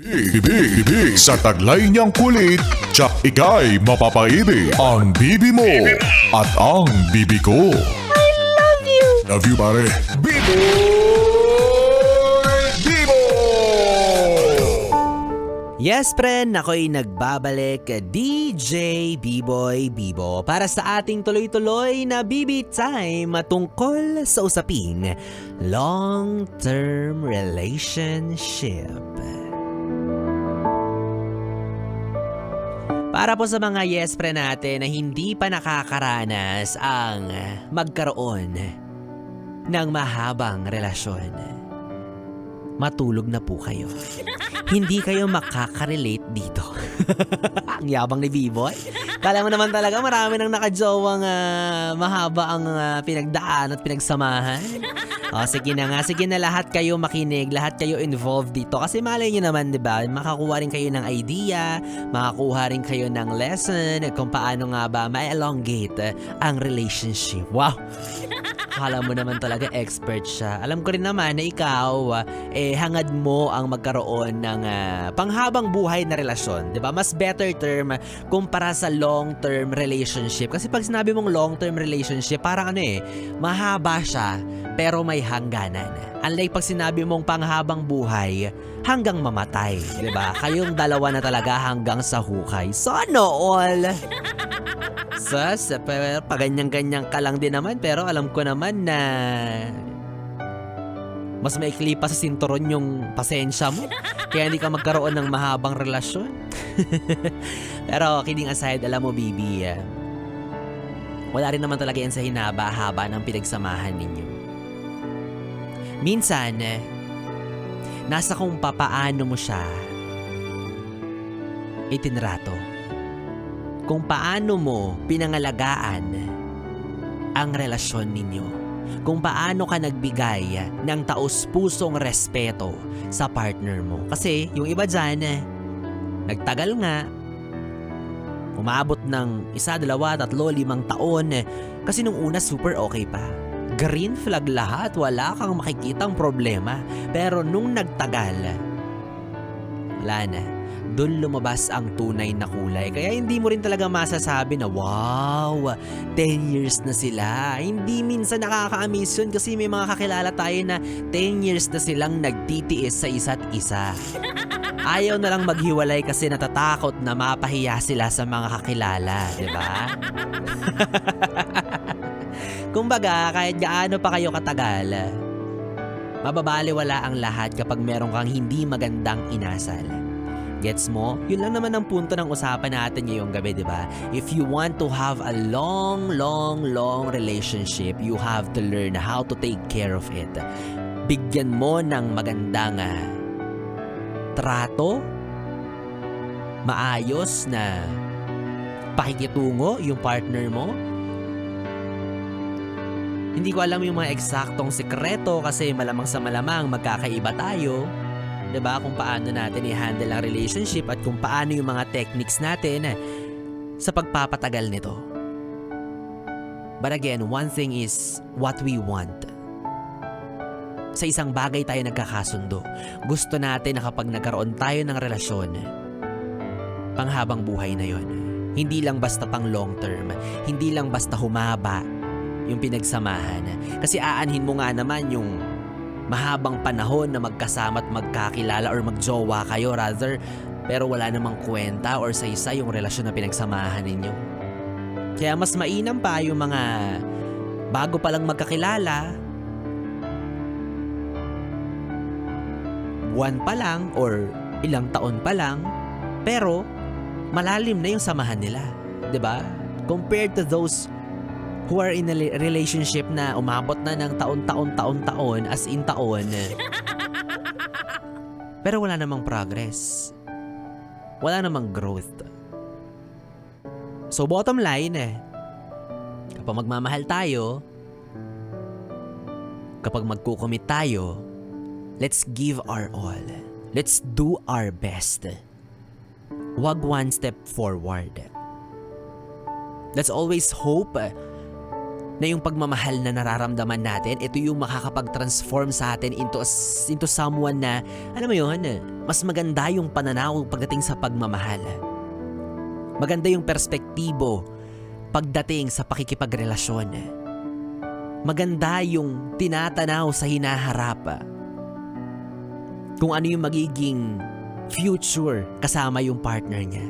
Bibig sa taglay niyang kulit, tsak ika'y mapapaibig. Ang bibi mo at ang bibi ko. Love you, pare. Yes, friend, ako'y nagbabalik, DJ B-Boy Bibo, para sa ating tuloy-tuloy na BB Time tungkol sa usaping long-term relationship. Para po sa mga yes friend natin na hindi pa nakakaranas ang magkaroon ng mahabang relasyon, matulog na po kayo. Hindi kayo makaka-relate dito. Ang yabang ni B-Boy. Kala mo naman talaga marami nang nakajowang mahaba ang pinagdaan at pinagsamahan. O sige na nga, sige na, lahat kayo makinig, lahat kayo involved dito. Kasi malay nyo naman, di ba, makakuha rin kayo ng idea, makakuha rin kayo ng lesson kung paano nga ba ma-elongate ang relationship. Wow! Akala mo naman talaga expert siya. Alam ko rin naman na ikaw, hangad mo ang magkaroon ng panghabang buhay na relasyon. Diba? Mas better term kumpara sa long-term relationship. Kasi pag sinabi mong long-term relationship, parang mahaba siya, pero may hangganan. Unlike pag sinabi mong panghabang buhay, hanggang mamatay. Diba? Kayong dalawa na talaga hanggang sa hukay. Sana all! Sus, paganyan-ganyan ka lang din naman, pero alam ko naman na mas maikli pa sa sinturon yung pasensya mo. Kaya hindi ka magkaroon ng mahabang relasyon. Pero kidding aside, alam mo, Bibi, wala rin naman talaga yan sa hinaba-haba ng pinagsamahan ninyo. Minsan, nasa kung papaano mo siya itinrato. Kung paano mo pinangalagaan ang relasyon ninyo. Kung paano ka nagbigay ng taus-pusong respeto sa partner mo. Kasi yung iba dyan, nagtagal nga, umabot ng 1, 2, 3, 5 taon. Kasi nung una super okay pa. Green flag lahat, wala kang makikitang problema. Pero nung nagtagal, wala na. Doon lumabas ang tunay na kulay. Kaya hindi mo rin talaga masasabi na wow, 10 years na sila. Hindi minsan nakaka-amaze yun kasi may mga kakilala tayo na 10 years na silang nagtitiis sa isa't isa. Ayaw na lang maghiwalay kasi natatakot na mapahiya sila sa mga kakilala, di ba? Kumbaga, kahit gaano pa kayo katagal, mababaliwala ang lahat kapag meron kang hindi magandang inasal. Gets mo? Yun lang naman ang punto ng usapan natin ngayong gabi, di ba? If you want to have a long relationship, you have to learn how to take care of it. Bigyan mo ng magandang trato, maayos na pakikitungo yung partner mo. Hindi ko alam yung mga eksaktong sikreto kasi malamang sa malamang magkakaiba tayo. Diba? Kung paano natin i-handle ang relationship at kung paano yung mga techniques natin sa pagpapatagal nito. But again, one thing is what we want. Sa isang bagay tayo nagkakasundo. Gusto natin na kapag nagkaroon tayo ng relasyon, panghabang buhay na yon. Hindi lang basta pang long term. Hindi lang basta humaba yung pinagsamahan. Kasi aanhin mo nga naman yung mahabang panahon na magkasama at magkakilala or magjowa kayo rather, pero wala namang kwenta or saysay yung relasyon na pinagsamahan ninyo. Kaya mas mainam pa yung mga bago pa lang magkakilala, buwan pa lang or ilang taon pa lang, pero malalim na yung samahan nila, 'di ba? Compared to those who are in a relationship na umabot na ng taon, as in taon. Pero wala namang progress. Wala namang growth. So bottom line, kapag magmamahal tayo, kapag magkukomit tayo, let's give our all. Let's do our best. Wag one step forward. Let's always hope na yung pagmamahal na nararamdaman natin, ito yung makakapag-transform sa atin into someone na, alam mo yun, mas maganda yung pananaw pagdating sa pagmamahal. Maganda yung perspektibo pagdating sa pakikipagrelasyon. Maganda yung tinatanaw sa hinaharap. Kung ano yung magiging future kasama yung partner niya.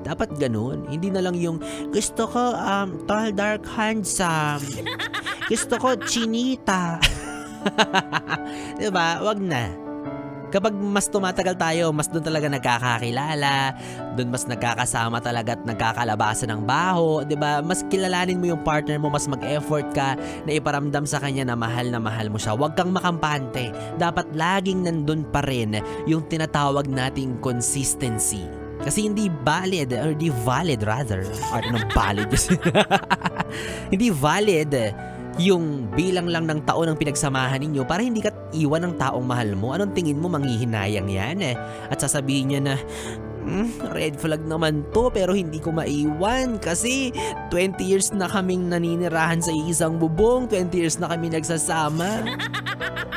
Dapat ganun. Hindi na lang yung gusto ko tall, dark, handsome. Gusto ko chinita. Diba? Wag na. Kapag mas tumatagal tayo, mas doon talaga nagkakakilala, doon mas nagkakasama talaga at nagkakalabasan ng baho, 'di ba? Mas kilalanin mo yung partner mo, mas mag-effort ka na iparamdam sa kanya na mahal mo siya. Huwag kang makampante. Dapat laging nandun pa rin yung tinatawag nating consistency. Kasi hindi valid, or di valid rather. I don't know, valid. Hindi valid yung bilang lang ng taon ang pinagsamahan ninyo para hindi ka iwan ng taong mahal mo. Anong tingin mo, manghihinayang yan? At sasabihin niya na, red flag naman to pero hindi ko maiwan kasi 20 years na kaming naninirahan sa isang bubong, 20 years na kami nagsasama.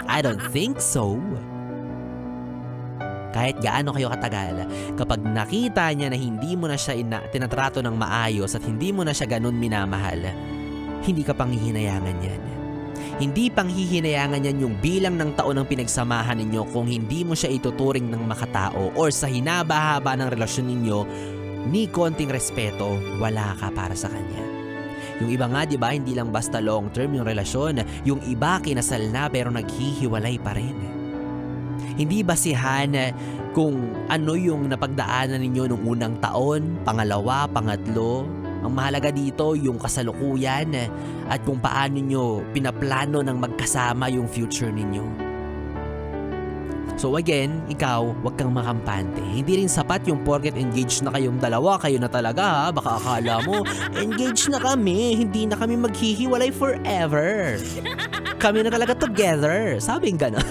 I don't think so. Kahit gaano kayo katagal, kapag nakita niya na hindi mo na siya tinatrato ng maayos at hindi mo na siya ganun minamahal, hindi ka panghihinayangan yan. Hindi panghihinayangan yan yung bilang ng taon ng pinagsamahan ninyo kung hindi mo siya ituturing ng makatao or sa hinaba-haba ng relasyon ninyo, ni konting respeto, wala ka para sa kanya. Yung iba nga, di ba, hindi lang basta long term yung relasyon, yung iba kinasal na pero naghihiwalay pa rin. Hindi basihan kung ano yung napagdaanan ninyo nung unang taon, pangalawa, pangatlo. Ang mahalaga dito yung kasalukuyan at kung paano nyo pinaplano ng magkasama yung future ninyo. So again, ikaw, wag kang makampante. Hindi rin sapat yung porket engaged na kayong dalawa, kayo na talaga ha. Baka akala mo, engaged na kami, hindi na kami maghihiwalay forever. Kami na talaga together. Sabing gano'n.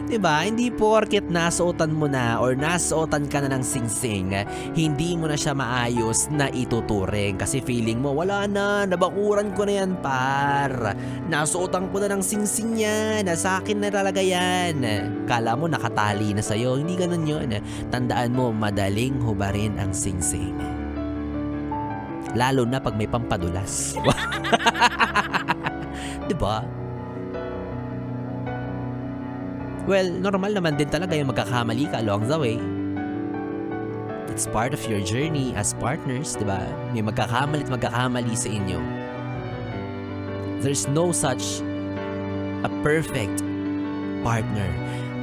Diba? Hindi porket nasuotan mo na or nasuotan ka na ng singsing, hindi mo na siya maayos na ituturing. Kasi feeling mo, wala na, nabakuran ko na yan par. Nasuotan ko na ng singsing niya, nasa akin na talaga yan. Kala mo nakatali na sa'yo, hindi ganun yun. Tandaan mo, madaling hubarin ang singsing. Lalo na pag may pampadulas. Diba? Well, normal naman din talaga yung magkakamali ka along the way. It's part of your journey as partners, diba? May magkakamali sa inyo. There's no such a perfect partner.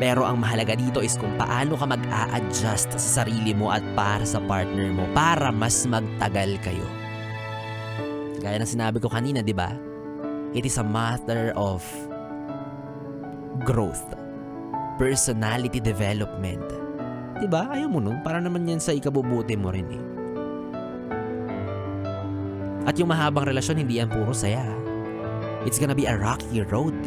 Pero ang mahalaga dito is kung paano ka mag-a-adjust sa sarili mo at para sa partner mo para mas magtagal kayo. Gaya ng sinabi ko kanina, diba? It is a matter of growth. Personality development. Diba? Ayaw mo nun. Para naman yan sa ikabubuti mo rin eh. At yung mahabang relasyon, hindi yan puro saya. It's gonna be a rocky road.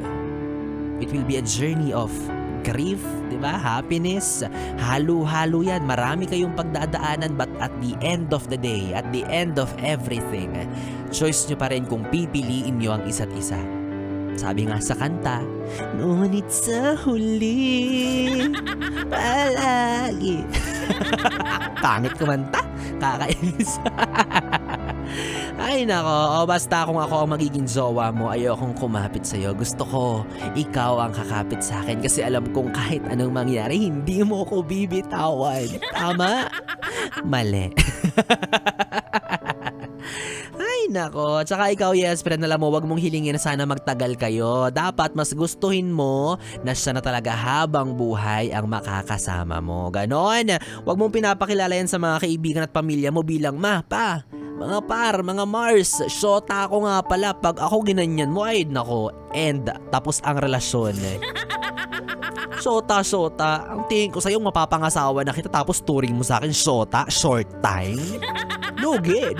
It will be a journey of grief, diba? Happiness. Halo-halo yan. Marami kayong pagdadaanan but at the end of the day, at the end of everything, choice nyo pa rin kung pipiliin nyo ang isa't isa. Sabi nga sa kanta, ngunit sa huli, palagi. Pangit kumanta. Kakainis. Ay nako, basta kung ako ang magiging jowa mo, ayokong kumapit sa'yo. Gusto ko, ikaw ang kakapit sa akin kasi alam kong kahit anong mangyari, hindi mo ko bibitawan. Tama? Mali. Ay nako, tsaka ikaw yes friend, alam mo, wag mong hilingin na sana magtagal kayo. Dapat mas gustuhin mo na siya na talaga habang buhay ang makakasama mo. Ganon, wag mong pinapakilala yan sa mga kaibigan at pamilya mo bilang pa, mga par, mga Mars, syota ako nga pala. Pag ako ginanyan mo, ay nako, and tapos ang relasyon. Syota. Ang tingin ko sa'yo, mapapangasawa na kita tapos turing mo sa akin, syota, short time. Lugi.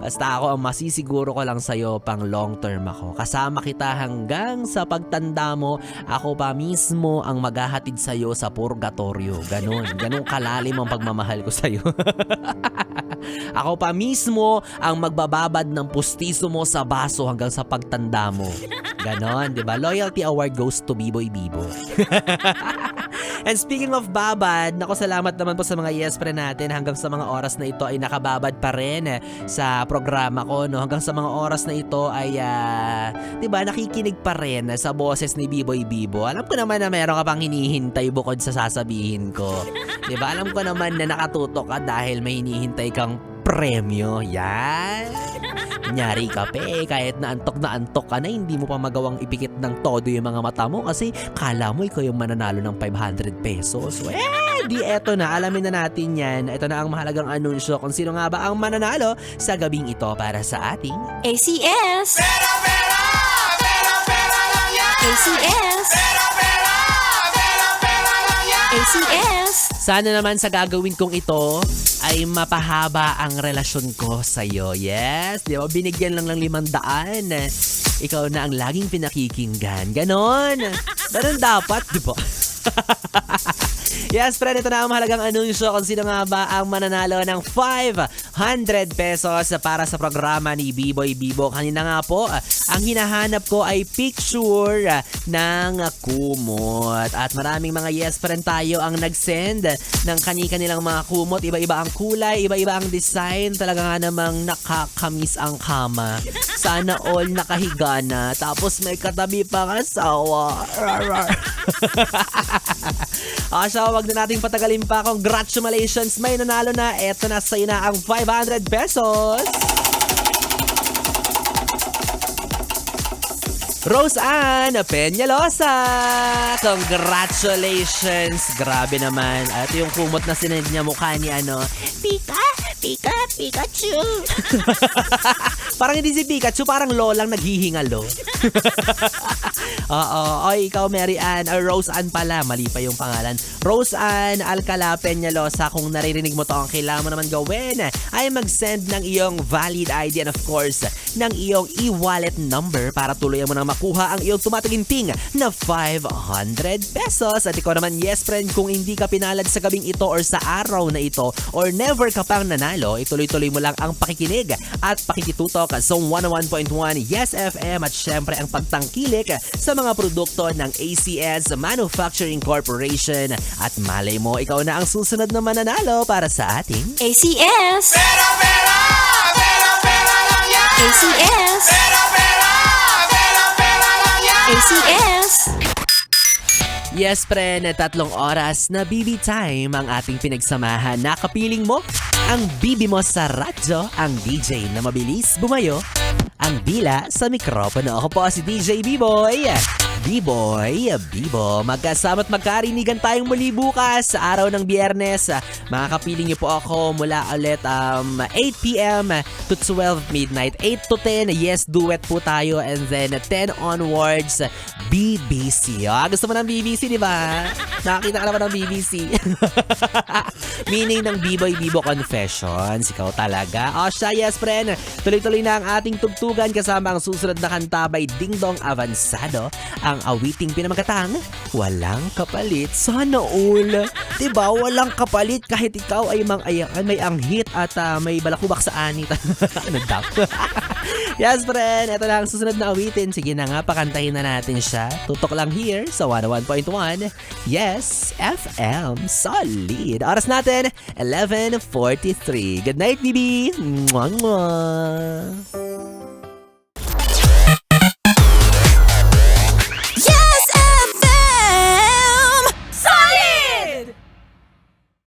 Basta ako ang masisiguro ko lang sa'yo pang long term ako. Kasama kita hanggang sa pagtanda mo, ako pa mismo ang maghahatid sa'yo sa purgatorio. Ganun kalalim ang pagmamahal ko sa'yo. Ako pa mismo ang magbababad ng pustiso mo sa baso hanggang sa pagtanda mo. Ganon, di ba? Loyalty award goes to B-Boy Bibo. And speaking of babad, naku, salamat naman po sa mga yes pre natin. Hanggang sa mga oras na ito ay nakababad pa rin sa programa ko, no? Hanggang sa mga oras na ito ay, di ba, nakikinig pa rin sa boses ni B-Boy Bibo. Alam ko naman na meron ka pang hinihintay bukod sa sasabihin ko. Di ba? Alam ko naman na nakatutok ka dahil may hinihintay kang premyo. Yan. Nyari ka pa kahit na antok ka na, hindi mo pa magawang ipikit ng todo yung mga mata mo kasi kala mo ikaw yung mananalo ng 500 pesos. Di eto na, alamin na natin yan. Ito na ang mahalagang anunsyo kung sino nga ba ang mananalo sa gabing ito para sa ating ACS! ACS! ACS! Sana naman sa gagawin kong ito ay mapahaba ang relasyon ko sa'yo. Yes, di ba? Binigyan lang ng 500. Ikaw na ang laging pinakikinggan. Ganon dapat, di ba? Yes, friend, ito na ang mahalagang anunsyo kung sino nga ba ang mananalo ng 500 pesos para sa programa ni B-Boy Bibo. Kanina nga po, ang hinahanap ko ay picture ng kumot. At maraming mga yes friend tayo ang nag-send ng kani-kanilang mga kumot. Iba-iba ang kulay, iba-iba ang design. Talaga nga namang nakakamiss ang kama. Sana all nakahiga na. Tapos may katabi pang asawa. So, wag na nating patagalin pa. Congratulations, may nanalo na. Eto na, sa'yo na ang 500 pesos. Rose Ann Peñalosa! Congratulations! Grabe naman. At yung kumot na sinend niya mukha ni Pikachu! Parang hindi si Pikachu, parang lolang naghihingalo. Oo. Oy, ikaw Mary Ann, Rose Ann pala. Mali pa yung pangalan. Rose Ann Alcala Peñalosa, kung naririnig mo to, ang kailangan mo naman gawin ay mag-send ng iyong valid ID and of course, ng iyong e-wallet number para tuluyan mo nang makuha ang iyong tumataginting na 500 pesos. At ikaw naman, yes friend, kung hindi ka pinalad sa gabing ito or sa araw na ito or never ka pang nanalo, ituloy-tuloy mo lang ang pakikinig at pakikitutok sa 101.1 Yes FM at syempre ang pagtangkilik sa mga produkto ng ACS Manufacturing Corporation. At malay mo, ikaw na ang susunod na mananalo para sa ating ACS! ACS! ACS! Yes, friend, 3 oras na BB time ang ating pinagsamahan. Nakapiling mo ang BB mo sa radyo, ang DJ na mabilis bumayo, ang dila sa mikropono. Ako po si DJ B-Boy. B-Boy, Bibo, magkasama at magkarinigan tayong muli bukas sa araw ng Biyernes. Makakapiling niyo po ako mula ulit 8 p.m. to 12 midnight. 8 to 10, yes, duet po tayo. And then 10 onwards, BBC. Gusto mo ng BBC, di ba? Nakakita ka naman ng BBC. Meaning ng B-Boy Bibo Confessions. Ikaw talaga. Siya, yes, friend. Tuloy-tuloy na ang ating tugtugan kasama ang susunod na kanta by Ding Dong Avansado. Ang awiting pinamagatang Walang Kapalit. Sana all. Diba? Walang kapalit kahit ikaw ay may anghit at may balakubak sa anit. Ano daw? Yes, friend. Ito na ang susunod na awitin. Sige na nga, pakantahin na natin siya. Tutok lang here sa 101.1 Yes FM. Solid. Oras natin, 11:43. Good night, baby. Mwah, mwah.